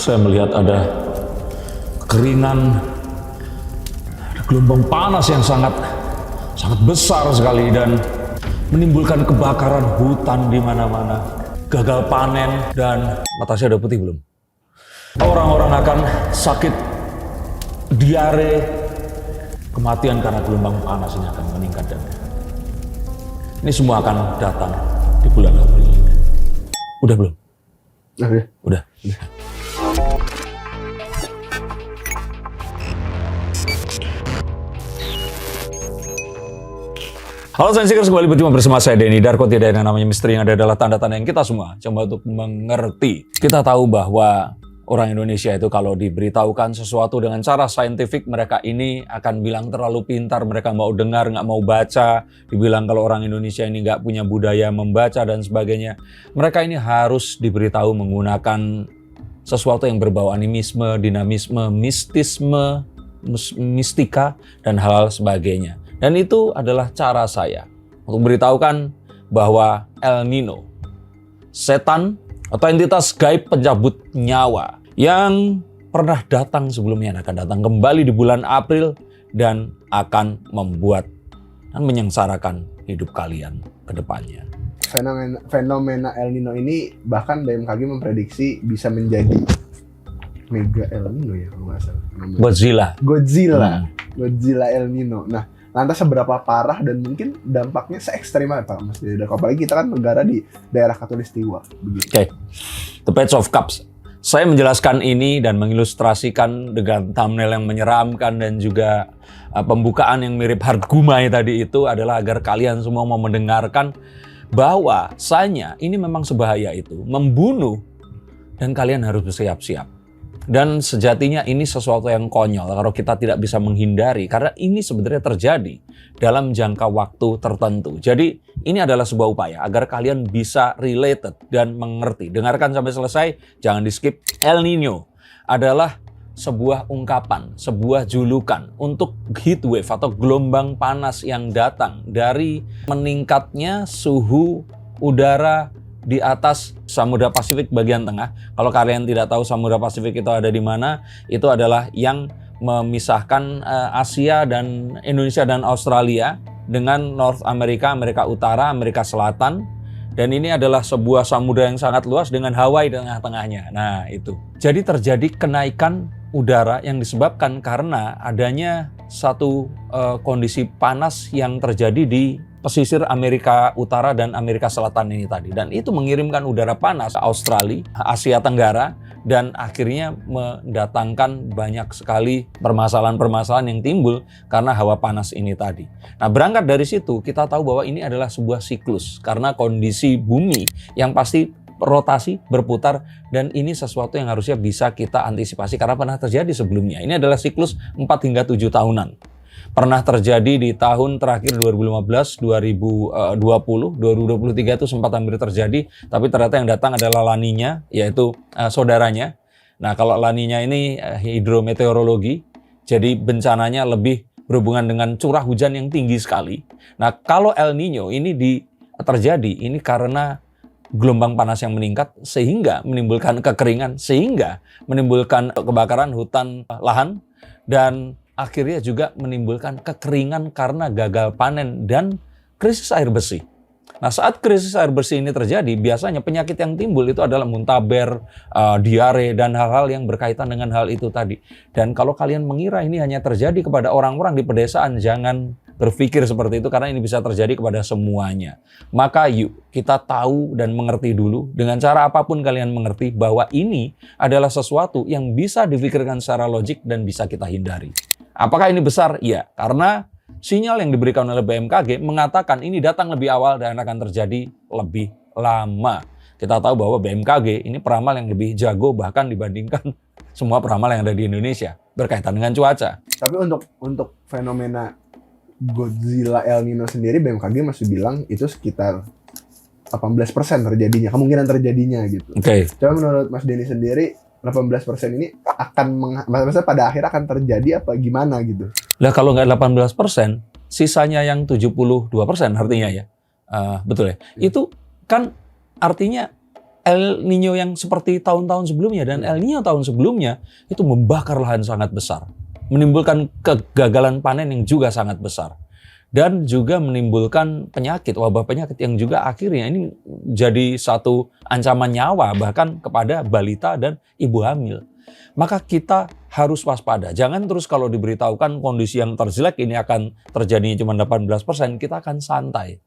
Saya melihat ada kekeringan, ada gelombang panas yang sangat besar sekali dan menimbulkan kebakaran hutan di mana-mana, gagal panen, dan mata saya udah putih belum? Orang-orang akan sakit diare, kematian karena gelombang panas ini akan meningkat dan ini semua akan datang di bulan April. Udah belum? Udah. Halo Sensikers, kembali berjumpa bersama saya Denny Darko. Tidak ada yang namanya misteri, yang ada adalah tanda-tanda yang kita semua coba untuk mengerti. Kita tahu bahwa orang Indonesia itu kalau diberitahukan sesuatu dengan cara saintifik, mereka ini akan bilang terlalu pintar, mereka mau dengar, nggak mau baca. Dibilang kalau orang Indonesia ini nggak punya budaya membaca dan sebagainya. Mereka ini harus diberitahu menggunakan sesuatu yang berbau animisme, dinamisme, mistisme, mistika, dan hal sebagainya. Dan itu adalah cara saya untuk memberitahukan bahwa El Nino, setan atau entitas gaib pencabut nyawa yang pernah datang sebelumnya akan datang kembali di bulan April dan akan membuat dan menyengsarakan hidup kalian ke depannya. Fenomena El Nino ini bahkan BMKG memprediksi bisa menjadi mega El Nino ya kalau nggak salah. Godzilla El Nino. Nah, lantas seberapa parah dan mungkin dampaknya se-ekstrim apa Mas Dede? Apalagi kita kan negara di daerah Khatulistiwa. Oke. The Page of Cups. Saya menjelaskan ini dan mengilustrasikan dengan thumbnail yang menyeramkan dan juga pembukaan yang mirip Hargumai tadi itu adalah agar kalian semua mau mendengarkan bahwa bahwasanya ini memang sebahaya itu, membunuh, dan kalian harus bersiap-siap. Dan sejatinya ini sesuatu yang konyol kalau kita tidak bisa menghindari karena ini sebenarnya terjadi dalam jangka waktu tertentu. Jadi ini adalah sebuah upaya agar kalian bisa related dan mengerti. Dengarkan sampai selesai, jangan di skip. El Nino adalah sebuah ungkapan, sebuah julukan untuk heat wave atau gelombang panas yang datang dari meningkatnya suhu udara di atas Samudra Pasifik bagian tengah. Kalau kalian tidak tahu Samudra Pasifik itu ada di mana, itu adalah yang memisahkan Asia dan Indonesia dan Australia dengan North America, Amerika Utara, Amerika Selatan. Dan ini adalah sebuah samudra yang sangat luas dengan Hawaii di tengah-tengahnya. Nah itu. Jadi terjadi kenaikan udara yang disebabkan karena adanya satu kondisi panas yang terjadi di pesisir Amerika Utara dan Amerika Selatan ini tadi. Dan itu mengirimkan udara panas ke Australia, Asia Tenggara, dan akhirnya mendatangkan banyak sekali permasalahan-permasalahan yang timbul karena hawa panas ini tadi. Nah, berangkat dari situ kita tahu bahwa ini adalah sebuah siklus karena kondisi bumi yang pasti rotasi, berputar, dan ini sesuatu yang harusnya bisa kita antisipasi karena pernah terjadi sebelumnya. Ini adalah siklus 4 hingga 7 tahunan. Pernah terjadi di tahun terakhir 2015, 2020, 2023 itu sempat hampir terjadi, tapi ternyata yang datang adalah La Niña, yaitu saudaranya. Nah, kalau La Niña ini hidrometeorologi, jadi bencananya lebih berhubungan dengan curah hujan yang tinggi sekali. Nah, kalau El Nino ini terjadi, ini karena gelombang panas yang meningkat sehingga menimbulkan kekeringan, sehingga menimbulkan kebakaran hutan lahan, dan akhirnya juga menimbulkan kekeringan karena gagal panen dan krisis air bersih. Nah, saat krisis air bersih ini terjadi, biasanya penyakit yang timbul itu adalah muntaber, diare, dan hal-hal yang berkaitan dengan hal itu tadi. Dan kalau kalian mengira ini hanya terjadi kepada orang-orang di pedesaan, jangan berpikir seperti itu karena ini bisa terjadi kepada semuanya. Maka yuk kita tahu dan mengerti dulu dengan cara apapun kalian mengerti bahwa ini adalah sesuatu yang bisa difikirkan secara logik dan bisa kita hindari. Apakah ini besar? Iya, karena sinyal yang diberikan oleh BMKG mengatakan ini datang lebih awal dan akan terjadi lebih lama. Kita tahu bahwa BMKG ini peramal yang lebih jago bahkan dibandingkan semua peramal yang ada di Indonesia berkaitan dengan cuaca. Tapi untuk fenomena Godzilla El Nino sendiri BMKG masih bilang itu sekitar 18% terjadinya, kemungkinan terjadinya gitu. Oke. Coba menurut Mas Denny sendiri 18% ini akan maksudnya pada akhir akan terjadi apa gimana gitu? Lah kalau nggak 18%, sisanya yang 72% artinya ya. Betul ya. Itu kan artinya El Nino yang seperti tahun-tahun sebelumnya. Dan El Nino tahun sebelumnya itu membakar lahan sangat besar. Menimbulkan kegagalan panen yang juga sangat besar. Dan juga menimbulkan penyakit, wabah penyakit yang juga akhirnya ini jadi satu ancaman nyawa bahkan kepada balita dan ibu hamil. Maka kita harus waspada. Jangan terus kalau diberitahukan kondisi yang terjelek ini akan terjadinya cuma 18%, kita akan santai.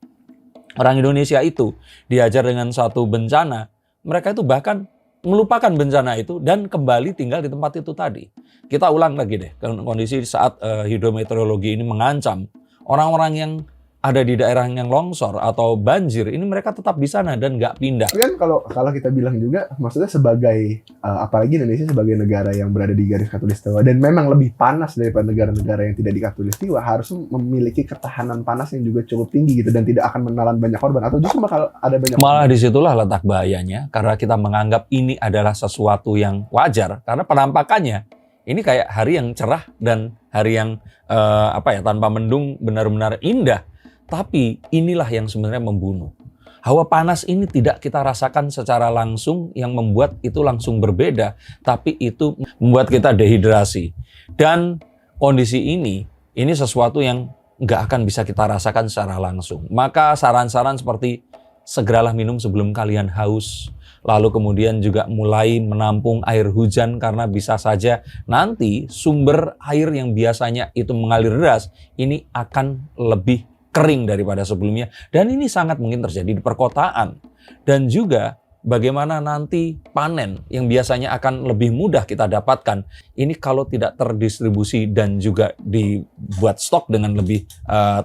Orang Indonesia itu diajar dengan satu bencana, mereka itu bahkan melupakan bencana itu dan kembali tinggal di tempat itu tadi. Kita ulang lagi deh, kondisi saat hidrometeorologi ini mengancam orang-orang yang ada di daerah yang longsor atau banjir, ini mereka tetap di sana dan nggak pindah. Tapi kan kalau kita bilang juga, maksudnya sebagai apalagi Indonesia sebagai negara yang berada di garis khatulistiwa dan memang lebih panas daripada negara-negara yang tidak di khatulistiwa, harus memiliki ketahanan panas yang juga cukup tinggi gitu dan tidak akan menelan banyak korban atau justru bakal ada banyak korban. Malah disitulah letak bahayanya karena kita menganggap ini adalah sesuatu yang wajar karena penampakannya ini kayak hari yang cerah dan hari yang tanpa mendung benar-benar indah. Tapi inilah yang sebenarnya membunuh. Hawa panas ini tidak kita rasakan secara langsung yang membuat itu langsung berbeda. Tapi itu membuat kita dehidrasi. Dan kondisi ini sesuatu yang nggak akan bisa kita rasakan secara langsung. Maka saran-saran seperti segeralah minum sebelum kalian haus. Lalu kemudian juga mulai menampung air hujan karena bisa saja nanti sumber air yang biasanya itu mengalir deras ini akan lebih kering daripada sebelumnya. Dan ini sangat mungkin terjadi di perkotaan. Dan juga bagaimana nanti panen yang biasanya akan lebih mudah kita dapatkan. Ini kalau tidak terdistribusi dan juga dibuat stok dengan lebih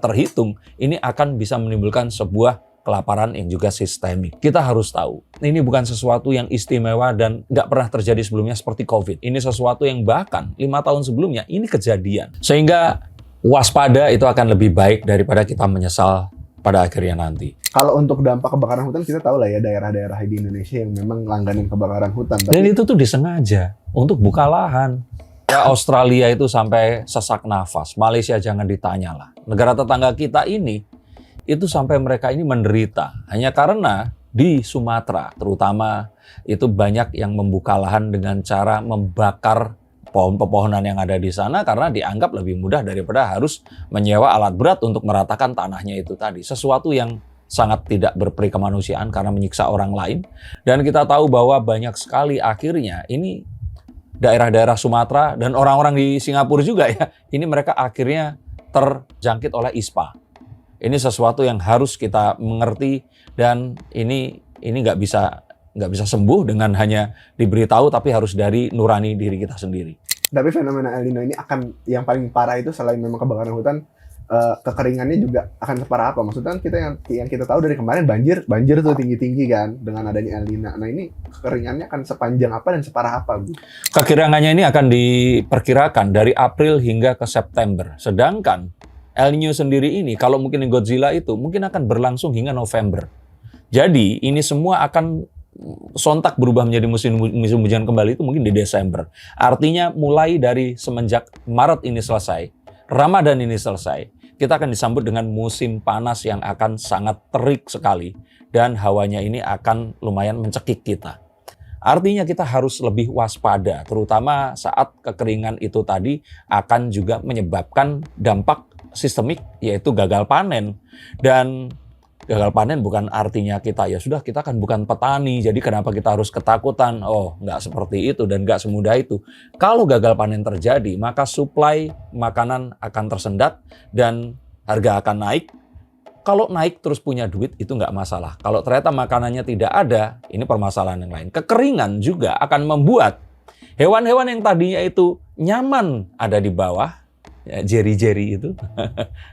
terhitung, ini akan bisa menimbulkan sebuah kelaparan yang juga sistemik. Kita harus tahu, ini bukan sesuatu yang istimewa dan nggak pernah terjadi sebelumnya seperti COVID. Ini sesuatu yang bahkan 5 tahun sebelumnya ini kejadian. Sehingga waspada itu akan lebih baik daripada kita menyesal pada akhirnya nanti. Kalau untuk dampak kebakaran hutan, kita tahu lah ya daerah-daerah di Indonesia yang memang langganan kebakaran hutan. Dan itu tuh disengaja untuk buka lahan. Ya, Australia itu sampai sesak nafas. Malaysia jangan ditanya lah. Negara tetangga kita ini, itu sampai mereka ini menderita. Hanya karena di Sumatera terutama itu banyak yang membuka lahan dengan cara membakar pohon-pepohonan yang ada di sana karena dianggap lebih mudah daripada harus menyewa alat berat untuk meratakan tanahnya itu tadi. Sesuatu yang sangat tidak berperi kemanusiaan karena menyiksa orang lain. Dan kita tahu bahwa banyak sekali akhirnya ini daerah-daerah Sumatera dan orang-orang di Singapura juga ya, ini mereka akhirnya terjangkit oleh ISPA. Ini sesuatu yang harus kita mengerti dan ini nggak bisa sembuh dengan hanya diberitahu, tapi harus dari nurani diri kita sendiri. Tapi fenomena El Nino ini akan yang paling parah itu selain memang kebakaran hutan, kekeringannya juga akan separah apa? Maksudnya kan kita yang kita tahu dari kemarin banjir tuh tinggi-tinggi kan dengan adanya El Nino. Nah ini kekeringannya akan sepanjang apa dan separah apa, Bu? Kekeringannya ini akan diperkirakan dari April hingga ke September. Sedangkan El Nino sendiri ini, kalau mungkin Godzilla itu, mungkin akan berlangsung hingga November. Jadi, ini semua akan sontak berubah menjadi musim hujan kembali itu mungkin di Desember. Artinya, mulai dari semenjak Maret ini selesai, Ramadan ini selesai, kita akan disambut dengan musim panas yang akan sangat terik sekali. Dan hawanya ini akan lumayan mencekik kita. Artinya kita harus lebih waspada, terutama saat kekeringan itu tadi akan juga menyebabkan dampak sistemik, yaitu gagal panen. Dan gagal panen bukan artinya kita kan bukan petani, jadi kenapa kita harus ketakutan? Oh, nggak seperti itu dan nggak semudah itu. Kalau gagal panen terjadi, maka suplai makanan akan tersendat dan harga akan naik. Kalau naik terus punya duit itu nggak masalah. Kalau ternyata makanannya tidak ada, ini permasalahan yang lain. Kekeringan juga akan membuat hewan-hewan yang tadinya itu nyaman ada di bawah, ya, Jerry itu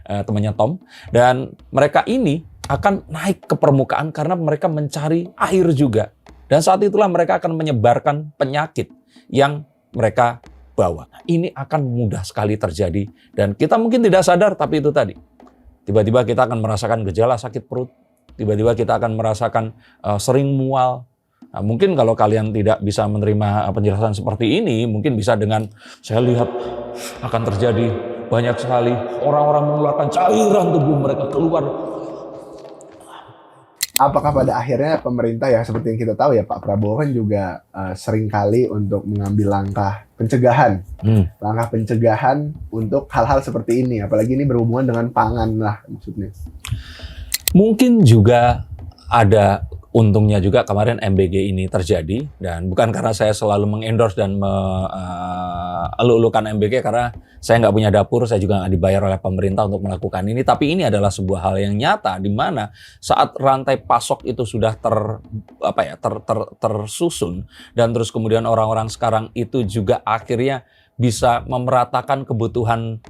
temannya Tom, dan mereka ini akan naik ke permukaan karena mereka mencari air juga, dan saat itulah mereka akan menyebarkan penyakit yang mereka bawa. Ini akan mudah sekali terjadi dan kita mungkin tidak sadar, tapi itu tadi tiba-tiba kita akan merasakan gejala sakit perut, tiba-tiba kita akan merasakan sering mual. Nah, mungkin kalau kalian tidak bisa menerima penjelasan seperti ini, mungkin bisa dengan saya lihat akan terjadi banyak sekali orang-orang mengeluarkan cairan tubuh mereka keluar. apakah pada akhirnya pemerintah ya seperti yang kita tahu ya Pak Prabowo kan juga seringkali untuk mengambil langkah pencegahan, langkah pencegahan untuk hal-hal seperti ini, apalagi ini berhubungan dengan pangan lah maksudnya. Mungkin juga ada untungnya juga kemarin MBG ini terjadi, dan bukan karena saya selalu mengendorse dan elu-elukan MBG karena saya nggak punya dapur, saya juga nggak dibayar oleh pemerintah untuk melakukan ini, tapi ini adalah sebuah hal yang nyata di mana saat rantai pasok itu sudah tersusun, dan terus kemudian orang-orang sekarang itu juga akhirnya bisa memeratakan kebutuhan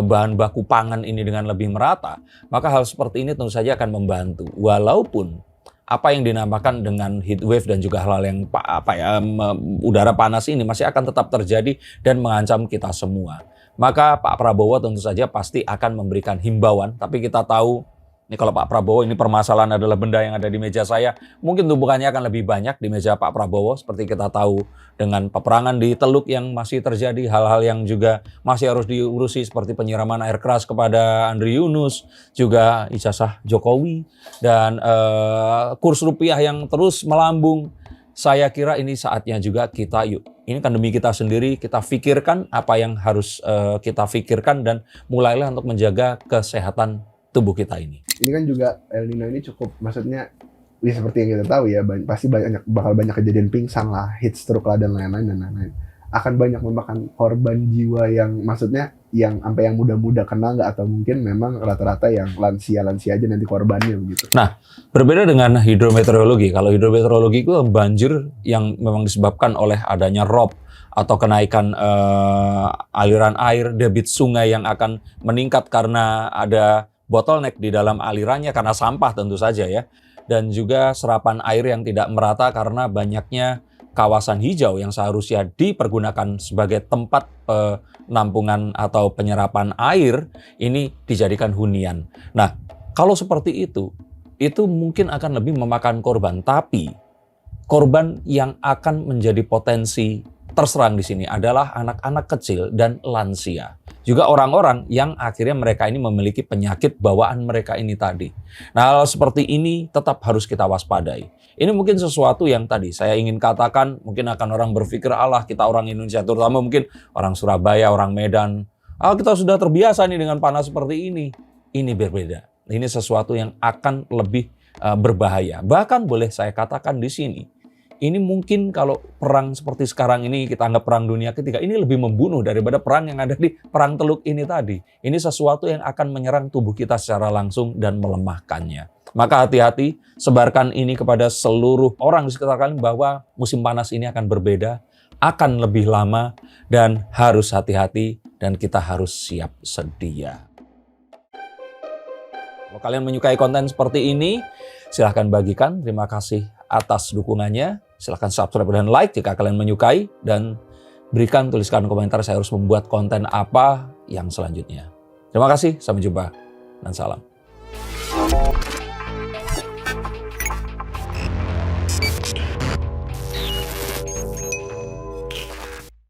bahan baku pangan ini dengan lebih merata, maka hal seperti ini tentu saja akan membantu. Walaupun apa yang dinamakan dengan heat wave dan juga hal-hal yang udara panas ini masih akan tetap terjadi dan mengancam kita semua. Maka Pak Prabowo tentu saja pasti akan memberikan himbauan, tapi kita tahu ini kalau Pak Prabowo, ini permasalahan adalah benda yang ada di meja saya, mungkin tumpukannya akan lebih banyak di meja Pak Prabowo, seperti kita tahu dengan peperangan di Teluk yang masih terjadi, hal-hal yang juga masih harus diurusi seperti penyiraman air keras kepada Andri Yunus, juga ijazah Jokowi, dan kurs rupiah yang terus melambung. Saya kira ini saatnya juga kita, ini kan demi kita sendiri, kita pikirkan apa yang harus kita pikirkan dan mulailah untuk menjaga kesehatan tubuh kita ini. Ini kan juga El Nino ini cukup, maksudnya ya seperti yang kita tahu ya, pasti bakal banyak kejadian pingsan lah, heat stroke lah dan lain-lain. Akan banyak memakan korban jiwa yang maksudnya yang sampai yang muda-muda kena nggak, atau mungkin memang rata-rata yang lansia-lansia aja nanti korbannya begitu. Nah, berbeda dengan hidrometeorologi. Kalau hidrometeorologi itu banjir yang memang disebabkan oleh adanya rob atau kenaikan aliran air, debit sungai yang akan meningkat karena ada bottleneck di dalam alirannya karena sampah tentu saja ya. Dan juga serapan air yang tidak merata karena banyaknya kawasan hijau yang seharusnya dipergunakan sebagai tempat penampungan atau penyerapan air, ini dijadikan hunian. Nah, kalau seperti itu mungkin akan lebih memakan korban. Tapi korban yang akan menjadi potensi terserang di sini adalah anak-anak kecil dan lansia. Juga orang-orang yang akhirnya mereka ini memiliki penyakit bawaan mereka ini tadi. Nah, hal seperti ini tetap harus kita waspadai. Ini mungkin sesuatu yang tadi saya ingin katakan, mungkin akan orang berpikir, Allah kita orang Indonesia, terutama mungkin orang Surabaya, orang Medan, kita sudah terbiasa nih dengan panas seperti ini. Ini berbeda. Ini sesuatu yang akan lebih berbahaya. Bahkan boleh saya katakan di sini, ini mungkin kalau perang seperti sekarang ini, kita anggap perang dunia ketiga, ini lebih membunuh daripada perang yang ada di perang Teluk ini tadi. Ini sesuatu yang akan menyerang tubuh kita secara langsung dan melemahkannya. Maka hati-hati, sebarkan ini kepada seluruh orang di sekitar kalian bahwa musim panas ini akan berbeda, akan lebih lama, dan harus hati-hati, dan kita harus siap sedia. Kalau kalian menyukai konten seperti ini, silahkan bagikan. Terima kasih atas dukungannya. Silahkan subscribe dan like jika kalian menyukai. Dan tuliskan komentar saya harus membuat konten apa yang selanjutnya. Terima kasih, sampai jumpa, dan salam.